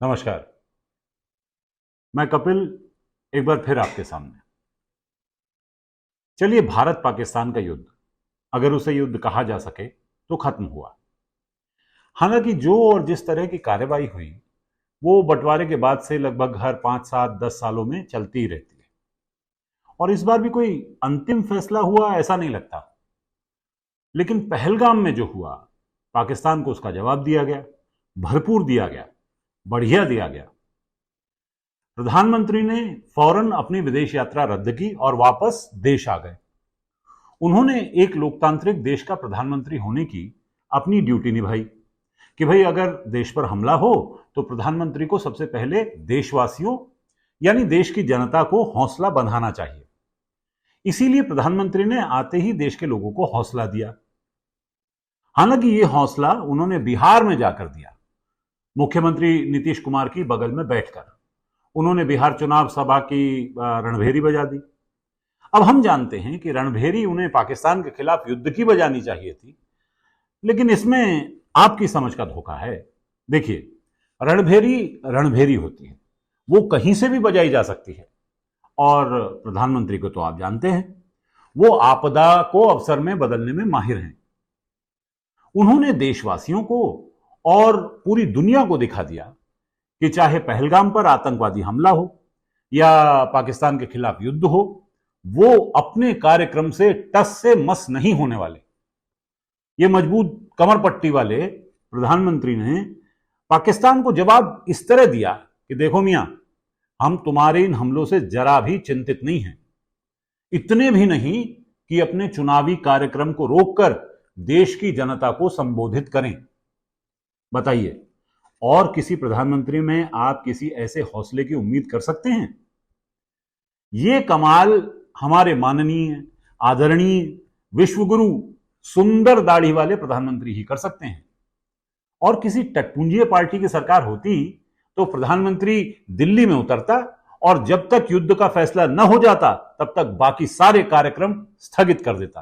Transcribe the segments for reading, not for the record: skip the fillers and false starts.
नमस्कार। मैं कपिल एक बार फिर आपके सामने। चलिए, भारत पाकिस्तान का युद्ध, अगर उसे युद्ध कहा जा सके तो खत्म हुआ। हालांकि जो और जिस तरह की कार्रवाई हुई वो बंटवारे के बाद से लगभग हर 5, 7, 10 सालों में चलती ही रहती है, और इस बार भी कोई अंतिम फैसला हुआ ऐसा नहीं लगता। लेकिन पहलगाम में जो हुआ, पाकिस्तान को उसका जवाब दिया गया, भरपूर दिया गया, बढ़िया दिया गया। प्रधानमंत्री ने फौरन अपनी विदेश यात्रा रद्द की और वापस देश आ गए। उन्होंने एक लोकतांत्रिक देश का प्रधानमंत्री होने की अपनी ड्यूटी निभाई कि भाई अगर देश पर हमला हो तो प्रधानमंत्री को सबसे पहले देशवासियों यानी देश की जनता को हौसला बंधाना चाहिए। इसीलिए प्रधानमंत्री ने आते ही देश के लोगों को हौसला दिया। हालांकि यह हौसला उन्होंने बिहार में जाकर दिया, मुख्यमंत्री नीतीश कुमार की बगल में बैठकर। उन्होंने बिहार चुनाव सभा की रणभेरी बजा दी। अब हम जानते हैं कि रणभेरी उन्हें पाकिस्तान के खिलाफ युद्ध की बजानी चाहिए थी, लेकिन इसमें आपकी समझ का धोखा है। देखिए, रणभेरी रणभेरी होती है, वो कहीं से भी बजाई जा सकती है। और प्रधानमंत्री को तो आप जानते हैं, वो आपदा को अवसर में बदलने में माहिर हैं। उन्होंने देशवासियों को और पूरी दुनिया को दिखा दिया कि चाहे पहलगाम पर आतंकवादी हमला हो या पाकिस्तान के खिलाफ युद्ध हो, वो अपने कार्यक्रम से टस से मस नहीं होने वाले। ये मजबूत कमर पट्टी वाले प्रधानमंत्री ने पाकिस्तान को जवाब इस तरह दिया कि देखो मियां, हम तुम्हारे इन हमलों से जरा भी चिंतित नहीं हैं। इतने भी नहीं कि अपने चुनावी कार्यक्रम को रोककर देश की जनता को संबोधित करें। बताइए, और किसी प्रधानमंत्री में आप किसी ऐसे हौसले की उम्मीद कर सकते हैं? यह कमाल हमारे माननीय, आदरणीय, विश्वगुरु, सुंदर दाढ़ी वाले प्रधानमंत्री ही कर सकते हैं। और किसी टटपुंजिया पार्टी की सरकार होती तो प्रधानमंत्री दिल्ली में उतरता और जब तक युद्ध का फैसला न हो जाता तब तक बाकी सारे कार्यक्रम स्थगित कर देता।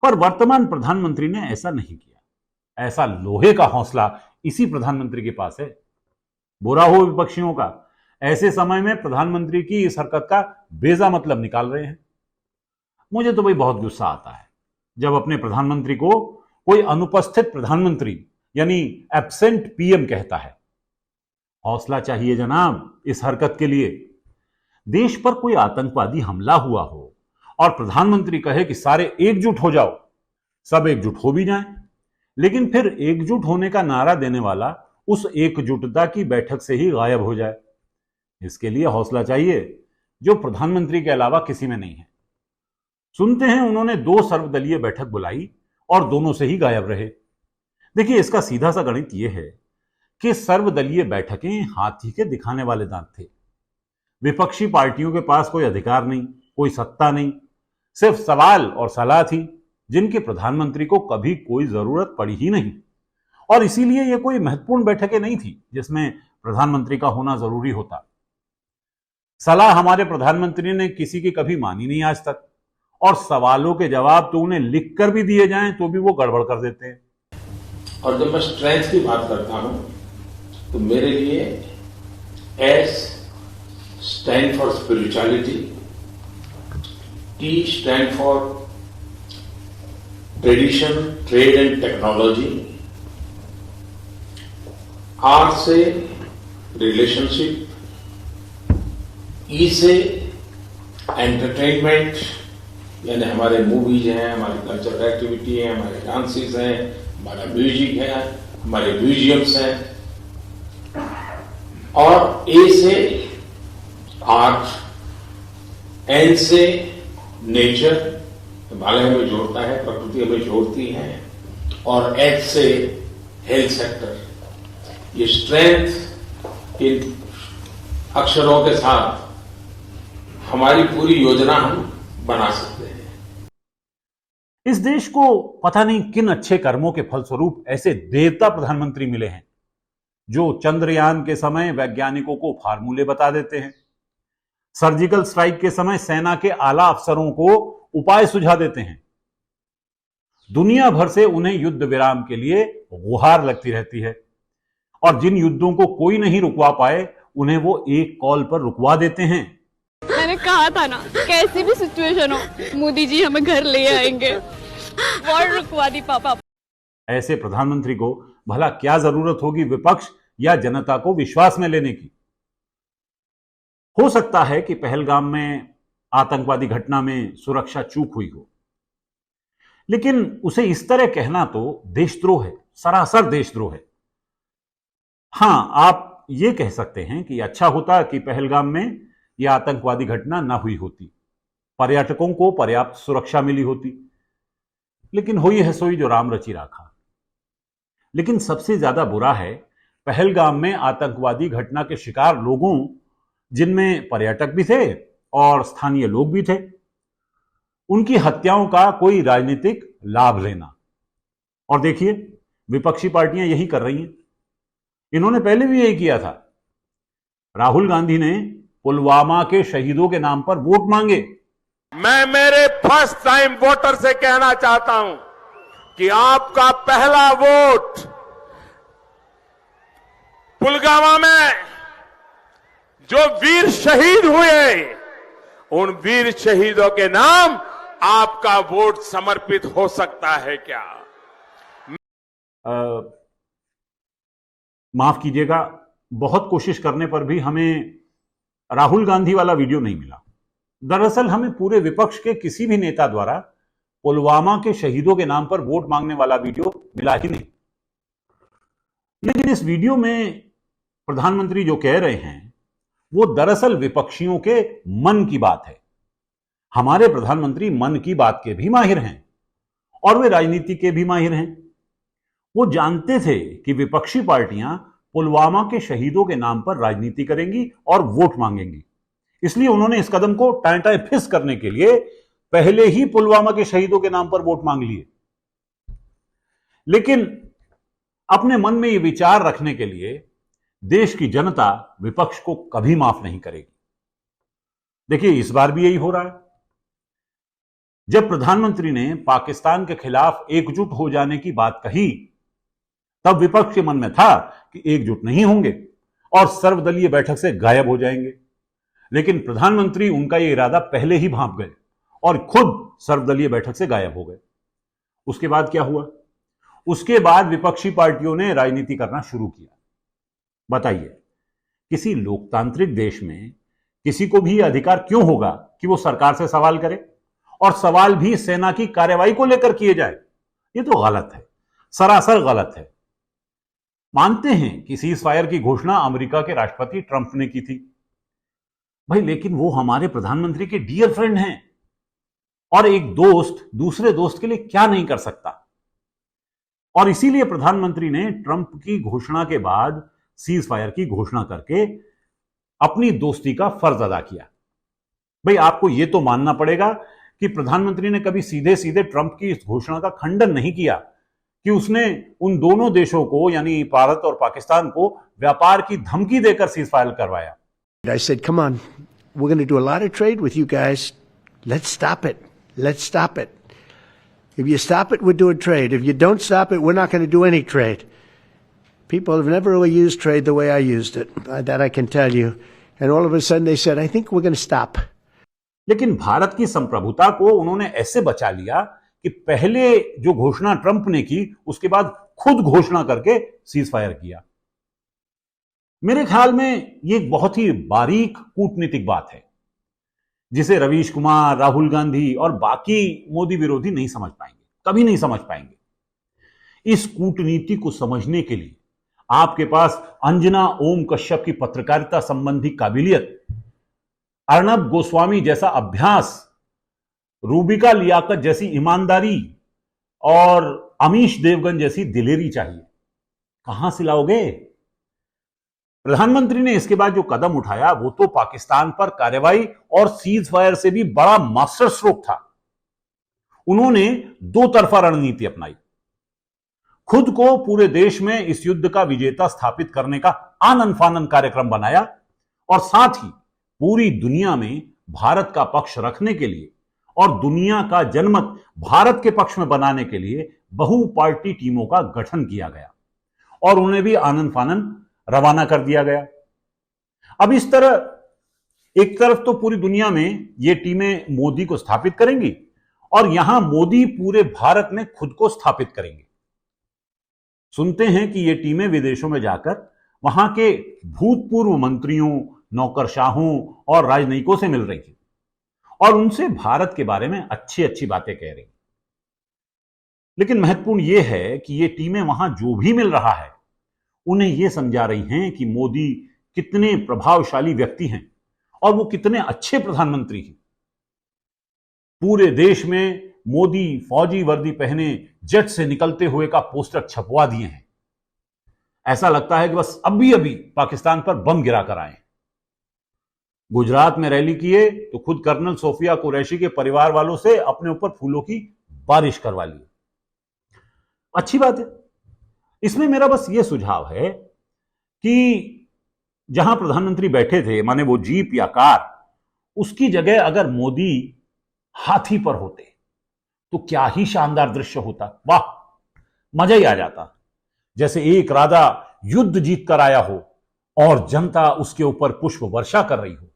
पर वर्तमान प्रधानमंत्री ने ऐसा नहीं किया। ऐसा लोहे का हौसला इसी प्रधानमंत्री के पास है। बुरा हो विपक्षियों का, ऐसे समय में प्रधानमंत्री की इस हरकत का बेजा मतलब निकाल रहे हैं। मुझे तो भाई बहुत गुस्सा आता है जब अपने प्रधानमंत्री को कोई अनुपस्थित प्रधानमंत्री यानी एब्सेंट पीएम कहता है। हौसला चाहिए जनाब इस हरकत के लिए। देश पर कोई आतंकवादी हमला हुआ हो और प्रधानमंत्री कहे कि सारे एकजुट हो जाओ, सब एकजुट हो भी जाएं, लेकिन फिर एकजुट होने का नारा देने वाला उस एकजुटता की बैठक से ही गायब हो जाए। इसके लिए हौसला चाहिए जो प्रधानमंत्री के अलावा किसी में नहीं है। सुनते हैं उन्होंने 2 सर्वदलीय बैठक बुलाई और दोनों से ही गायब रहे। देखिए, इसका सीधा सा गणित यह है कि सर्वदलीय बैठकें हाथी के दिखाने वाले दांत थे। विपक्षी पार्टियों के पास कोई अधिकार नहीं, कोई सत्ता नहीं, सिर्फ सवाल और सलाह थी जिनके प्रधानमंत्री को कभी कोई जरूरत पड़ी ही नहीं। और इसीलिए यह कोई महत्वपूर्ण बैठकें नहीं थी जिसमें प्रधानमंत्री का होना जरूरी होता। सलाह हमारे प्रधानमंत्री ने किसी की कभी मानी नहीं आज तक, और सवालों के जवाब तो उन्हें लिखकर भी दिए जाएं तो भी वो गड़बड़ कर देते हैं। और जब मैं स्ट्रेंथ की बात करता हूं तो मेरे लिए S stand for spirituality, T stand for tradition, trade and technology, R से रिलेशनशिप, ई से एंटरटेनमेंट यानी हमारे मूवीज हैं, हमारी कल्चरल एक्टिविटी है, हमारे डांसेस हैं, हमारा म्यूजिक है, हमारे म्यूजियम्स हैं, और ए से आर्ट, एन से नेचर, हिमालय हमें जोड़ता है, प्रकृति हमें जोड़ती है, और एच से हेल्थ सेक्टर। ये स्ट्रेंथ इन अक्षरों के साथ हमारी पूरी योजना हम बना सकते हैं। इस देश को पता नहीं किन अच्छे कर्मों के फलस्वरूप ऐसे देवता प्रधानमंत्री मिले हैं जो चंद्रयान के समय वैज्ञानिकों को फार्मूले बता देते हैं, सर्जिकल स्ट्राइक के समय सेना के आला अफसरों को उपाय सुझा देते हैं। दुनिया भर से उन्हें युद्ध विराम के लिए गुहार लगती रहती है, और जिन युद्धों को कोई नहीं रुकवा पाए उन्हें वो एक कॉल पर रुकवा देते हैं। मैंने कहा था ना, कैसी भी सिचुएशन हो मोदी जी हमें घर ले आएंगे। वॉर रुकवा दी पापा। ऐसे प्रधानमंत्री को भला क्या जरूरत होगी विपक्ष या जनता को विश्वास में लेने की। हो सकता है कि पहलगाम में आतंकवादी घटना में सुरक्षा चूक हुई हो, लेकिन उसे इस तरह कहना तो देशद्रोह है, सरासर देशद्रोह है। हां, आप यह कह सकते हैं कि अच्छा होता कि पहलगाम में यह आतंकवादी घटना ना हुई होती, पर्यटकों को पर्याप्त सुरक्षा मिली होती, लेकिन हुई है सोई जो राम रची राखा। लेकिन सबसे ज्यादा बुरा है पहलगाम में आतंकवादी घटना के शिकार लोगों, जिनमें पर्यटक भी थे और स्थानीय लोग भी थे, उनकी हत्याओं का कोई राजनीतिक लाभ लेना। और देखिए, विपक्षी पार्टियां यही कर रही हैं। इन्होंने पहले भी यही किया था। राहुल गांधी ने पुलवामा के शहीदों के नाम पर वोट मांगे। मैं मेरे फर्स्ट टाइम वोटर से कहना चाहता हूं कि आपका पहला वोट पुलवामा में जो वीर शहीद हुए, उन वीर शहीदों के नाम आपका वोट समर्पित हो सकता है क्या? माफ कीजिएगा, बहुत कोशिश करने पर भी हमें राहुल गांधी वाला वीडियो नहीं मिला। दरअसल हमें पूरे विपक्ष के किसी भी नेता द्वारा पुलवामा के शहीदों के नाम पर वोट मांगने वाला वीडियो मिला ही नहीं। लेकिन इस वीडियो में प्रधानमंत्री जो कह रहे हैं वो दरअसल विपक्षियों के मन की बात है। हमारे प्रधानमंत्री मन की बात के भी माहिर हैं और वे राजनीति के भी माहिर हैं। वो जानते थे कि विपक्षी पार्टियां पुलवामा के शहीदों के नाम पर राजनीति करेंगी और वोट मांगेंगी, इसलिए उन्होंने इस कदम को टाँय फिस करने के लिए पहले ही पुलवामा के शहीदों के नाम पर वोट मांग लिए। लेकिन अपने मन में यह विचार रखने के लिए देश की जनता विपक्ष को कभी माफ नहीं करेगी। देखिए, इस बार भी यही हो रहा है। जब प्रधानमंत्री ने पाकिस्तान के खिलाफ एकजुट हो जाने की बात कही, तब विपक्ष के मन में था कि एकजुट नहीं होंगे और सर्वदलीय बैठक से गायब हो जाएंगे। लेकिन प्रधानमंत्री उनका यह इरादा पहले ही भांप गए और खुद सर्वदलीय बैठक से गायब हो गए। उसके बाद क्या हुआ? उसके बाद विपक्षी पार्टियों ने राजनीति करना शुरू किया। बताइए, किसी लोकतांत्रिक देश में किसी को भी अधिकार क्यों होगा कि वो सरकार से सवाल करे, और सवाल भी सेना की कार्रवाई को लेकर किए जाए? ये तो गलत है, सरासर गलत है। मानते हैं कि सीज फायर की घोषणा अमेरिका के राष्ट्रपति ट्रंप ने की थी भाई, लेकिन वो हमारे प्रधानमंत्री के डियर फ्रेंड हैं और एक दोस्त दूसरे दोस्त के लिए क्या नहीं कर सकता। और इसीलिए प्रधानमंत्री ने ट्रंप की घोषणा के बाद सीज फायर की घोषणा करके अपनी दोस्ती का फर्ज अदा किया। भाई, आपको यह तो मानना पड़ेगा कि प्रधानमंत्री ने कभी सीधे सीधे ट्रंप की इस घोषणा का खंडन नहीं किया कि उसने उन दोनों देशों को, यानी भारत और पाकिस्तान को, व्यापार की धमकी देकर सीज फायर करवाया। I said, come on, we're going to do a lot of trade with you guys. Let's stop it. Let's stop it. If you stop it, we're doing trade. If you don't stop it, we're not going to do any trade. People have never really used trade the way I used it. That I can tell you. And all of a sudden they said, I think we're going to stop. लेकिन भारत की संप्रभुता को उन्होंने ऐसे बचा लिया कि पहले जो घोषणा ट्रंप ने की, उसके बाद खुद घोषणा करके सीज फायर किया। मेरे ख्याल में यह एक बहुत ही बारीक कूटनीतिक बात है, जिसे रवीश कुमार, राहुल गांधी और बाकी मोदी विरोधी नहीं समझ पाएंगे, कभी नहीं समझ पाएंगे। इस कूटनीति को समझने के लिए आपके पास अंजना ओम कश्यप की पत्रकारिता संबंधी काबिलियत, अर्नब गोस्वामी जैसा अभ्यास, रूबिका लियाकत जैसी ईमानदारी और अमीश देवगन जैसी दिलेरी चाहिए। कहां से लाओगे? प्रधानमंत्री ने इसके बाद जो कदम उठाया वो तो पाकिस्तान पर कार्रवाई और सीज फायर से भी बड़ा मास्टर स्ट्रोक था। उन्होंने दो तरफा रणनीति अपनाई, खुद को पूरे देश में इस युद्ध का विजेता स्थापित करने का आनन फानन कार्यक्रम बनाया और साथ ही पूरी दुनिया में भारत का पक्ष रखने के लिए और दुनिया का जनमत भारत के पक्ष में बनाने के लिए बहु पार्टी टीमों का गठन किया गया और उन्हें भी आनन फानन रवाना कर दिया गया। अब इस तरह एक तरफ तो पूरी दुनिया में ये टीमें मोदी को स्थापित करेंगी और यहां मोदी पूरे भारत में खुद को स्थापित करेंगे। सुनते हैं कि ये टीमें विदेशों में जाकर वहां के भूतपूर्व मंत्रियों, नौकरशाहों और राजनयिकों से मिल रही थी और उनसे भारत के बारे में अच्छी अच्छी बातें कह रही। लेकिन महत्वपूर्ण यह है कि ये टीमें वहां जो भी मिल रहा है उन्हें यह समझा रही हैं कि मोदी कितने प्रभावशाली व्यक्ति हैं और वो कितने अच्छे प्रधानमंत्री हैं। पूरे देश में मोदी फौजी वर्दी पहने जेट से निकलते हुए का पोस्टर छपवा दिए हैं। ऐसा लगता है कि बस अभी अभी पाकिस्तान पर बम गिरा कर आए। गुजरात में रैली किए तो खुद कर्नल सोफिया कुरैशी के परिवार वालों से अपने ऊपर फूलों की बारिश करवा ली। अच्छी बात है। इसमें मेरा बस यह सुझाव है कि जहां प्रधानमंत्री बैठे थे, माने वो जीप या कार, उसकी जगह अगर मोदी हाथी पर होते तो क्या ही शानदार दृश्य होता। वाह, मजा ही आ जाता। जैसे एक राजा युद्ध जीत कर आया हो और जनता उसके ऊपर पुष्प वर्षा कर रही हो।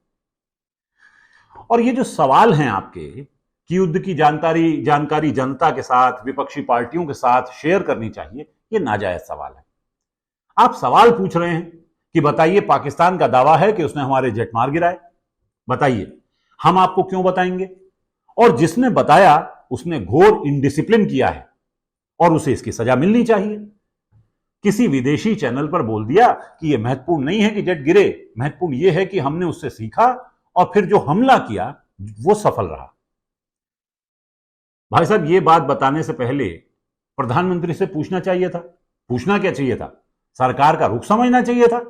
और ये जो सवाल हैं आपके कि युद्ध की जानकारी जनता के साथ, विपक्षी पार्टियों के साथ शेयर करनी चाहिए, ये नाजायज सवाल है। आप सवाल पूछ रहे हैं कि बताइए, पाकिस्तान का दावा है कि उसने हमारे जेट मार गिराए, बताइए हम आपको क्यों बताएंगे? और जिसने बताया उसने घोर इनडिसिप्लिन किया है और उसे इसकी सजा मिलनी चाहिए। किसी विदेशी चैनल पर बोल दिया कि यह महत्वपूर्ण नहीं है कि जेट गिरे, महत्वपूर्ण यह है कि हमने उससे सीखा और फिर जो हमला किया वो सफल रहा। भाई साहब, यह बात बताने से पहले प्रधानमंत्री से पूछना चाहिए था। पूछना क्या चाहिए था? सरकार का रुख समझना चाहिए था।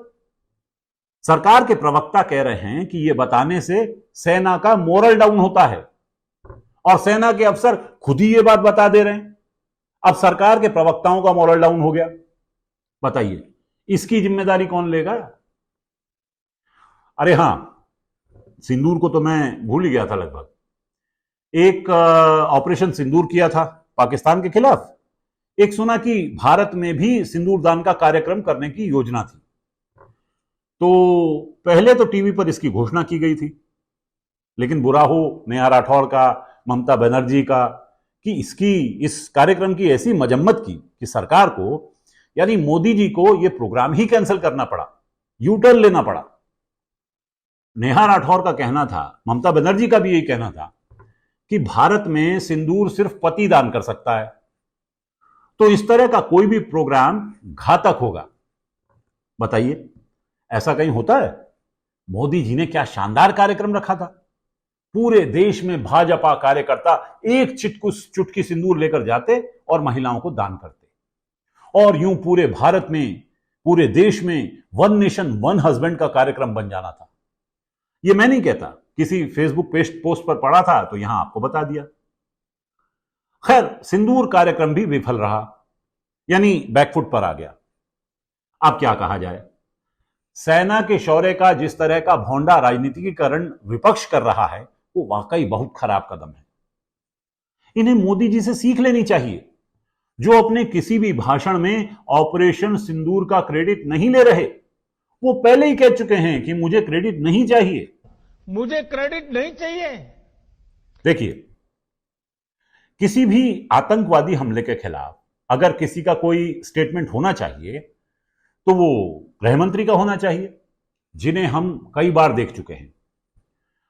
सरकार के प्रवक्ता कह रहे हैं कि यह बताने से सेना का मोरल डाउन होता है और सेना के अफसर खुद ही यह बात बता दे रहे हैं। अब सरकार के प्रवक्ताओं का मोरल डाउन हो गया, बताइए इसकी जिम्मेदारी कौन लेगा? अरे हां, सिंदूर को तो मैं भूल ही गया था। लगभग एक ऑपरेशन सिंदूर किया था पाकिस्तान के खिलाफ। एक सुना कि भारत में भी सिंदूर दान का कार्यक्रम करने की योजना थी। तो पहले तो टीवी पर इसकी घोषणा की गई थी, लेकिन बुरा हो नेहा राठौर का, ममता बनर्जी का, कि इस कार्यक्रम की ऐसी मजम्मत की कि सरकार को, यानी मोदी जी को, यह प्रोग्राम ही कैंसिल करना पड़ा, यू टर्न लेना पड़ा। नेहा राठौर का कहना था, ममता बनर्जी का भी यही कहना था कि भारत में सिंदूर सिर्फ पति दान कर सकता है, तो इस तरह का कोई भी प्रोग्राम घातक होगा। बताइए ऐसा कहीं होता है? मोदी जी ने क्या शानदार कार्यक्रम रखा था। पूरे देश में भाजपा कार्यकर्ता एक चुटकी सिंदूर लेकर जाते और महिलाओं को दान करते और यूं पूरे भारत में, पूरे देश में वन नेशन वन हस्बैंड का कार्यक्रम बन जाना था। यह मैं नहीं कहता, किसी फेसबुक पोस्ट पर पढ़ा था तो यहां आपको बता दिया। खैर, सिंदूर कार्यक्रम भी विफल रहा, यानी बैकफुट पर आ गया। अब क्या कहा जाए? सेना के शौर्य का जिस तरह का भोंडा राजनीतिकीकरण विपक्ष कर रहा है वो वाकई बहुत खराब कदम है। इन्हें मोदी जी से सीख लेनी चाहिए, जो अपने किसी भी भाषण में ऑपरेशन सिंदूर का क्रेडिट नहीं ले रहे। वो पहले ही कह चुके हैं कि मुझे क्रेडिट नहीं चाहिए, मुझे क्रेडिट नहीं चाहिए। देखिए, किसी भी आतंकवादी हमले के खिलाफ अगर किसी का कोई स्टेटमेंट होना चाहिए तो वो गृह मंत्री का होना चाहिए, जिन्हें हम कई बार देख चुके हैं।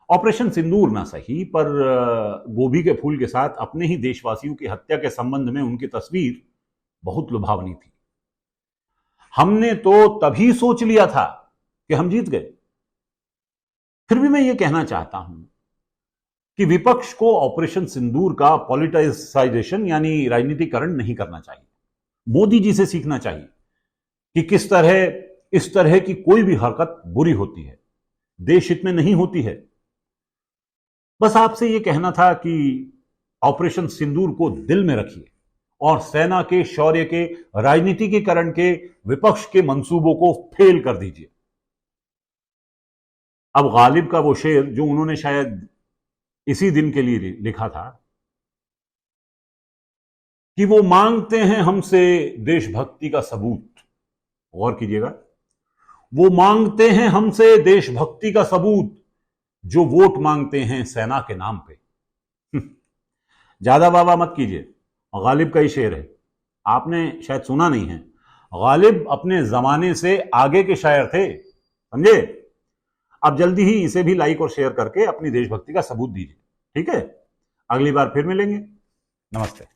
ऑपरेशन सिंदूर ना सही, पर गोभी के फूल के साथ अपने ही देशवासियों की हत्या के संबंध में उनकी तस्वीर बहुत लुभावनी थी। हमने तो तभी सोच लिया था कि हम जीत गए। फिर भी मैं ये कहना चाहता हूं कि विपक्ष को ऑपरेशन सिंदूर का पॉलिटिसाइजेशन यानी राजनीतिकरण नहीं करना चाहिए। मोदी जी से सीखना चाहिए कि किस तरह इस तरह की कोई भी हरकत बुरी होती है, देश हित में नहीं होती है। बस आपसे यह कहना था कि ऑपरेशन सिंदूर को दिल में रखिए और सेना के शौर्य के राजनीतिकीकरण के विपक्ष के मंसूबों को फेल कर दीजिए। अब गालिब का वो शेर जो उन्होंने शायद इसी दिन के लिए लिखा था कि वो मांगते हैं हमसे देशभक्ति का सबूत, गौर कीजिएगा, वो मांगते हैं हमसे देशभक्ति का सबूत जो वोट मांगते हैं सेना के नाम पे। ज्यादा वाह मत कीजिए, गालिब का ही शेर है, आपने शायद सुना नहीं है। गालिब अपने जमाने से आगे के शायर थे, समझे। अब जल्दी ही इसे भी लाइक और शेयर करके अपनी देशभक्ति का सबूत दीजिए, ठीक है। अगली बार फिर मिलेंगे, नमस्ते।